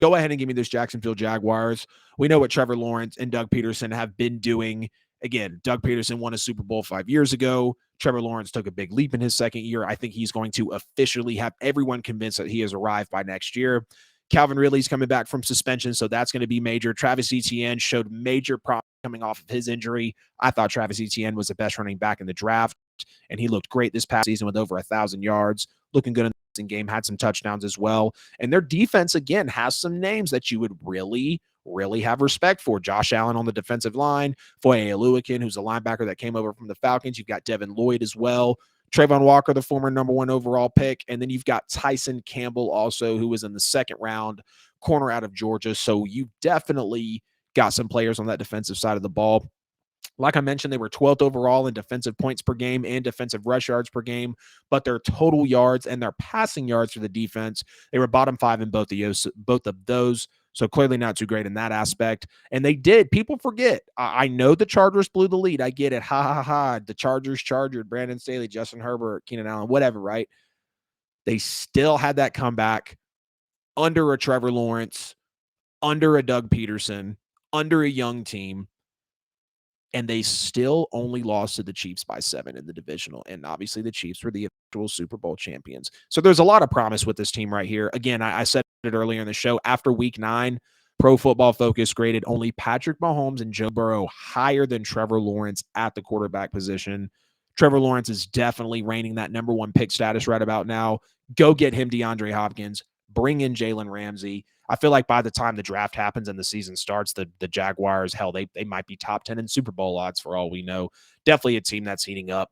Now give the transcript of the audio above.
Go ahead and give me this Jacksonville Jaguars. We know what Trevor Lawrence and Doug Peterson have been doing. Again, Doug Peterson won a Super Bowl 5 years ago. Trevor Lawrence took a big leap in his second year. I think he's going to officially have everyone convinced that he has arrived by next year. Calvin Ridley's coming back from suspension, so that's going to be major. Travis Etienne showed major problems coming off of his injury. I thought Travis Etienne was the best running back in the draft, and he looked great this past season with over 1,000 yards, looking good in the game, had some touchdowns as well. And their defense, again, has some names that you would really have respect for. Josh Allen on the defensive line, Foye Oluokun, who's a linebacker that came over from the Falcons. You've got Devin Lloyd as well. Trayvon Walker, the former #1 overall pick. And then you've got Tyson Campbell also, who was in the second round, corner out of Georgia. So you've definitely got some players on that defensive side of the ball. Like I mentioned, they were 12th overall in defensive points per game and defensive rush yards per game, but their total yards and their passing yards for the defense, they were bottom 5 in both of those. So clearly not too great in that aspect. And they did. People forget. I know the Chargers blew the lead. I get it. Ha, ha, ha. The Chargers chargered Brandon Staley, Justin Herbert, Keenan Allen, whatever, right? They still had that comeback under a Trevor Lawrence, under a Doug Peterson, under a young team. And they still only lost to the Chiefs by 7 in the divisional. And obviously the Chiefs were the actual Super Bowl champions. So there's a lot of promise with this team right here. Again, I said it earlier in the show, after week 9, Pro Football Focus graded only Patrick Mahomes and Joe Burrow higher than Trevor Lawrence at the quarterback position. Trevor Lawrence is definitely reigning that #1 pick status right about now. Go get him DeAndre Hopkins. Bring in Jalen Ramsey. I feel like by the time the draft happens and the season starts, the Jaguars, hell, they might be top 10 in Super Bowl odds for all we know. Definitely a team that's heating up.